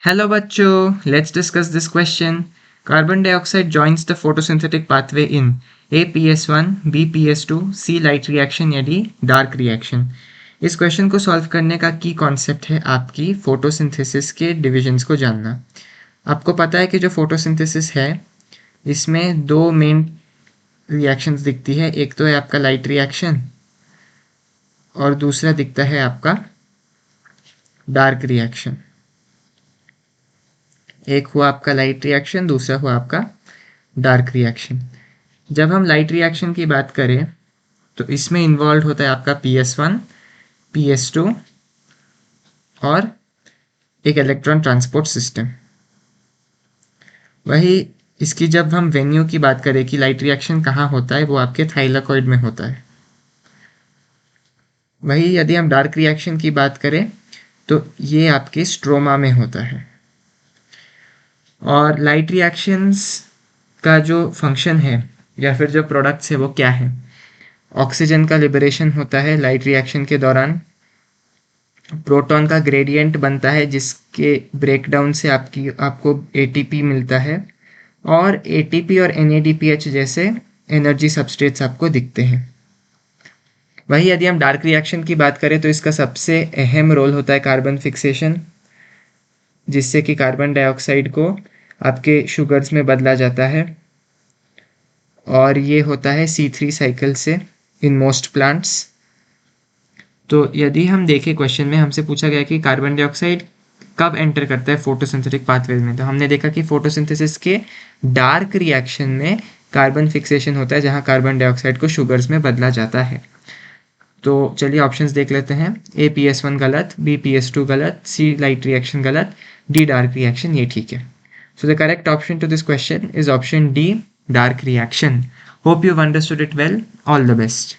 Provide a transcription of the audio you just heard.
Hello bachcho, let's discuss this question. Carbon dioxide joins the photosynthetic pathway in A PS1, B PS2, C light reaction या D dark reaction. इस question को solve करने का की concept है आपकी photosynthesis के डिविजन्स को जानना। आपको पता है कि जो फोटोसिंथेसिस है इसमें दो मेन रिएक्शंस दिखती है, एक तो है आपका लाइट रिएक्शन और दूसरा दिखता है आपका डार्क रिएक्शन। एक हुआ आपका लाइट रिएक्शन, दूसरा हुआ आपका डार्क रिएक्शन। जब हम लाइट रिएक्शन की बात करें तो इसमें इन्वॉल्व होता है आपका PS1, PS2 और एक इलेक्ट्रॉन ट्रांसपोर्ट सिस्टम। वही इसकी जब हम वेन्यू की बात करें कि लाइट रिएक्शन कहाँ होता है, वो आपके थाइलाकॉइड में होता है। वही यदि हम डार्क रिएक्शन की बात करें तो ये आपके स्ट्रोमा में होता है। और लाइट रिएक्शंस का जो फंक्शन है या फिर जो प्रोडक्ट्स है वो क्या है? ऑक्सीजन का लिबरेशन होता है लाइट रिएक्शन के दौरान, प्रोटॉन का ग्रेडियंट बनता है जिसके ब्रेकडाउन से आपको एटीपी मिलता है और एटीपी और NADPH जैसे एनर्जी सबस्ट्रेट्स आपको दिखते हैं। वही यदि हम डार्क रिएक्शन की बात करें तो इसका सबसे अहम रोल होता है कार्बन फिक्सेशन, जिससे कि कार्बन डाइऑक्साइड को आपके शुगर्स में बदला जाता है और ये होता है C3 साइकिल से इन मोस्ट प्लांट्स। तो यदि हम देखें क्वेश्चन में हमसे पूछा गया कि कार्बन डाइऑक्साइड कब एंटर करता है फोटोसिंथेटिक पाथवेज में, तो हमने देखा कि फोटोसिंथेसिस के डार्क रिएक्शन में कार्बन फिक्सेशन होता है जहां कार्बन डाइऑक्साइड को शुगर्स में बदला जाता है। तो चलिए ऑप्शंस देख लेते हैं। A PS1 गलत, B PS2 गलत, C लाइट रिएक्शन गलत, D डार्क रिएक्शन ये ठीक है। So the correct option to this question is option D dark reaction. Hope you understood it well. All the best.